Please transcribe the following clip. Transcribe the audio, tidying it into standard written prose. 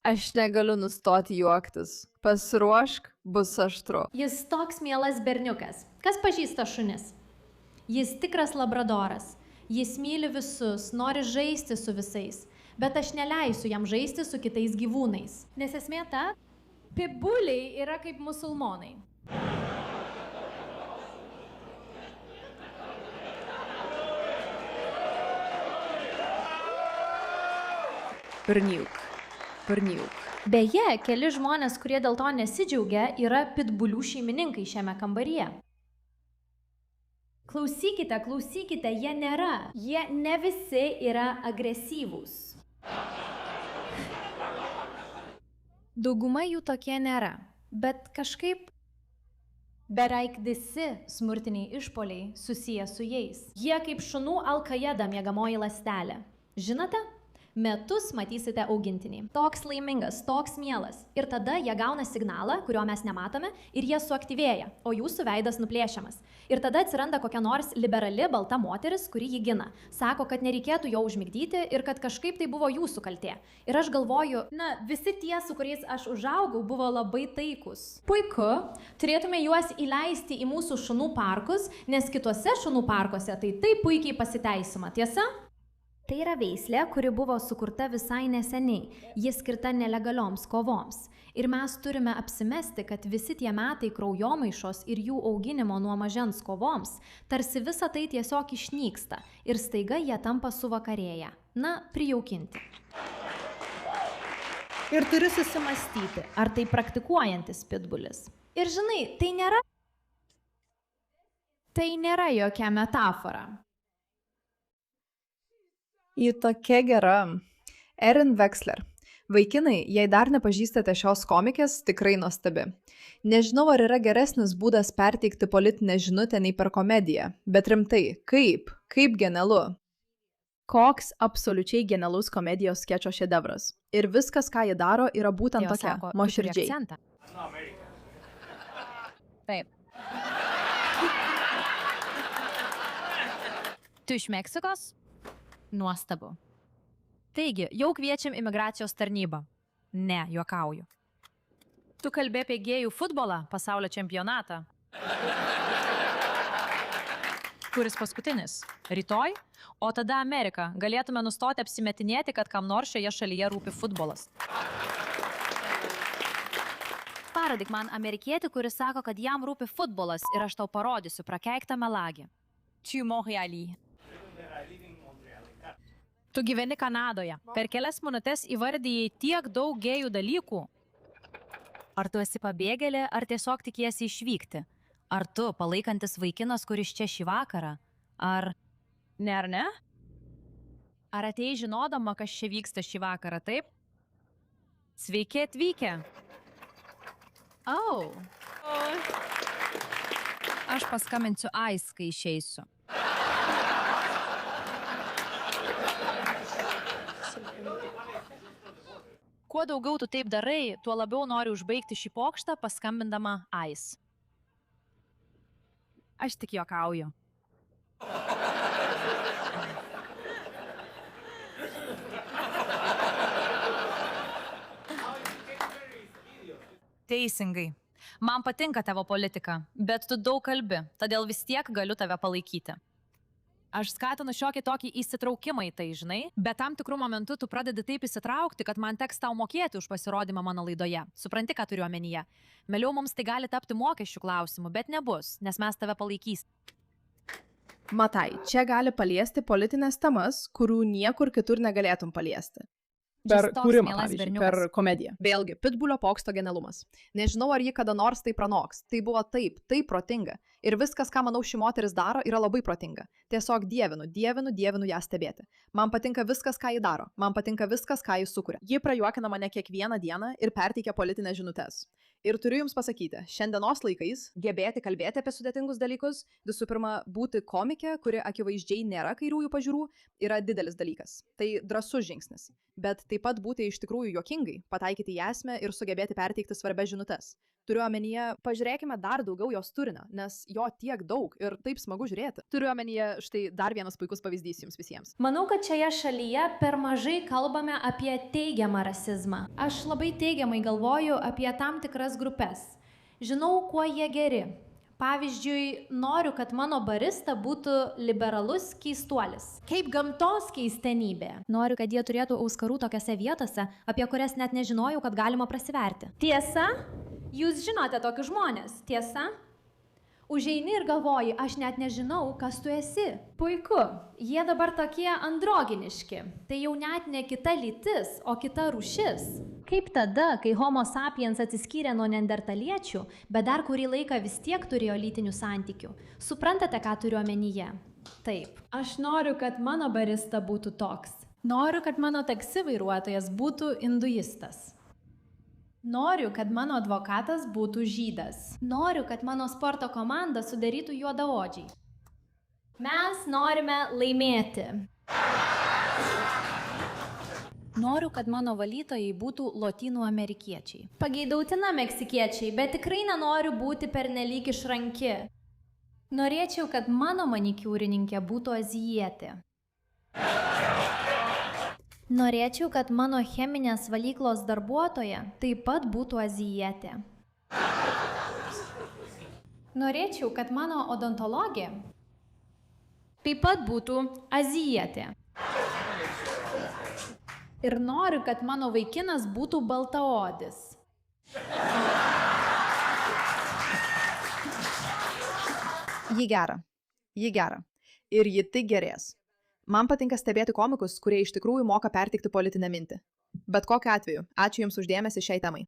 Aš negaliu nustoti juoktis. Pasiruošk, bus aštru. Jis toks mielas berniukas. Kas pažįsta šunis? Jis tikras labradoras. Jis myli visus, nori žaisti su visais. Bet aš neleisiu jam žaisti su kitais gyvūnais. Nes esmė ta, pitbuliai yra kaip musulmonai. Perniuk. Perniuk. Beje, keli žmonės, kurie dėl to nesidžiaugia, yra pitbulių šeimininkai šiame kambaryje. Klausykite, klausykite, jie nėra. Jie ne visi yra agresyvūs. Dauguma jų tokie nėra, bet kažkaip beveik visi smurtiniai išpoliai susiję su jais. Jie kaip šunų Al-Qaeda miegamoji ląstelė. Žinote? Metus matysite augintinį. Toks laimingas, toks mielas. Ir tada jie gauna signalą, kurio mes nematome, ir jie suaktyvėja, o jūsų veidas nuplėšiamas. Ir tada atsiranda kokia nors liberali balta moteris, kuri jį gina. Sako, kad nereikėtų jo užmigdyti ir kad kažkaip tai buvo jūsų kaltė. Ir aš galvoju, visi tie, su kuriais aš užaugau, buvo labai taikus. Puiku, turėtume juos įleisti į mūsų šunų parkus, nes kituose šunų parkuose tai taip puikiai pasiteisima, tiesa? Tai yra veislė, kuri buvo sukurta visai neseniai. Ji skirta nelegalioms kovoms. Ir mes turime apsimesti, kad visi tie metai kraujomaišos ir jų auginimo nuo mažens kovoms, tarsi visa tai tiesiog išnyksta ir staiga jie tampa suvakarėję. Prijaukinti. Ir turi susimastyti, ar tai praktikuojantis pitbulis. Ir žinai, tai nėra jokia metafora. Ji tokia gera. Erin Vexler. Vaikinai, jei dar nepažįstate šios komikės, tikrai nuostabi. Nežinau, ar yra geresnis būdas perteikti politinę žinutę nei per komediją, bet rimtai, kaip? Kaip genialu? Koks absoliučiai genialus komedijos skečo šedevras. Ir viskas, ką ji daro, yra būtent tokia, nuoširdžiai. Taip. Tu iš Meksikos? Nuostabu. Taigi, jau kviečiam imigracijos tarnybą. Ne, juokauju. Tu kalbė apie gėjų futbolą, pasaulio čempionatą. Kuris paskutinis? Rytoj? O tada Amerika. Galėtume nustoti apsimetinėti, kad kam nors šioje šalyje rūpi futbolas. Parodyk man amerikietį, kuris sako, kad jam rūpi futbolas ir aš tau parodysiu prakeiktą melagį. Tu Montrealį. Tu gyveni Kanadoje. Per kelias minutės įvardijai tiek daug gėjų dalykų. Ar tu esi pabėgėlė, ar tiesiog tikiesi išvykti? Ar tu palaikantis vaikinas, kuris čia šį vakarą? Ar ne? Ar atėjai žinodama, kas čia vyksta šį vakarą, taip? Sveiki atvykę. Aš paskambinsiu Ais, kai išeisiu. Kuo daugiau tu taip darai, tuo labiau nori užbaigti šį pokštą paskambindama Ais. Aš tik juokauju. Teisingai. Man patinka tavo politika, bet tu daug kalbi, todėl vis tiek galiu tave palaikyti. Aš skatinu šiokį tokį įsitraukimą į tai, žinai, bet tam tikrų momentų tu pradedi taip įsitraukti, kad man teks tau mokėti už pasirodymą mano laidoje. Supranti, ką turiu omenyje? Vėliau mums tai gali tapti mokesčių klausimu, bet nebus, nes mes tave palaikysime. Matai, čia gali paliesti politinės temas, kurių niekur kitur negalėtum paliesti. Per kūrimą, pavyzdžiui, per komediją. Vėlgi, pitbulio pokšto genialumas. Nežinau, ar ji kada nors tai pranoks. Tai buvo taip protinga. Ir viskas, ką manau ši moteris daro, yra labai protinga. Tiesiog dievinu ją stebėti. Man patinka viskas, ką ji daro. Man patinka viskas, ką ji sukuria. Ji prajuokina mane kiekvieną dieną ir perteikia politinės žinutes. Ir turiu jums pasakyti, šiandienos laikais gebėti kalbėti apie sudėtingus dalykus, visų pirma, būti komikė, kuri akivaizdžiai nėra kairiųjų pažiūrų, yra didelis dalykas. Tai drąsus žingsnis. Bet taip pat būti iš tikrųjų juokingai, pataikyti į esmę ir sugebėti perteikti svarbias žinutes. Turiu omenyje, pažiūrėkime dar daugiau jos turinio, nes jo tiek daug ir taip smagu žiūrėti. Turiu omenyje, štai dar vienas puikus pavyzdys jums visiems. Manau, kad šioje šalyje per mažai kalbame apie teigiamą rasizmą. Aš labai teigiamai galvoju apie tam tikras grupės. Žinau, kuo jie geri. Pavyzdžiui, noriu, kad mano barista būtų liberalus keistuolis. Kaip gamtos keistenybė. Noriu, kad jie turėtų auskarų tokiose vietose, apie kurias net nežinojau, kad galima prasiverti. Tiesa? Jūs žinote tokius žmonės, tiesa? Užeini ir galvoji, aš net nežinau, kas tu esi. Puiku, jie dabar tokie androginiški. Tai jau net ne kita lytis, o kita rūšis. Kaip tada, kai Homo sapiens atsiskyrė nuo neandertaliečių, bet dar kurį laiką vis tiek turėjo lytinių santykių. Suprantate, ką turiu omenyje? Taip. Aš noriu, kad mano barista būtų toks. Noriu, kad mano taksi vairuotojas būtų induistas. Noriu, kad mano advokatas būtų žydas. Noriu, kad mano sporto komanda sudarytų juodaodžiai. Mes norime laimėti. Noriu, kad mano valytojai būtų lotynų amerikiečiai. Pageidautina meksikiečiai, bet tikrai nenoriu būti pernelyg išranki. Norėčiau, kad mano manikiūrininkė būtų azijietė. Norėčiau, kad mano cheminės valyklos darbuotoja taip pat būtų azijietė. Norėčiau, kad mano odontologė taip pat būtų azijietė. Ir noriu, kad mano vaikinas būtų baltaodis. Ji gera. Ir ji tik gerės. Man patinka stebėti komikus, kurie iš tikrųjų moka perteikti politinę mintį. Bet kokiu atveju, ačiū Jums už dėmesį šiai temai.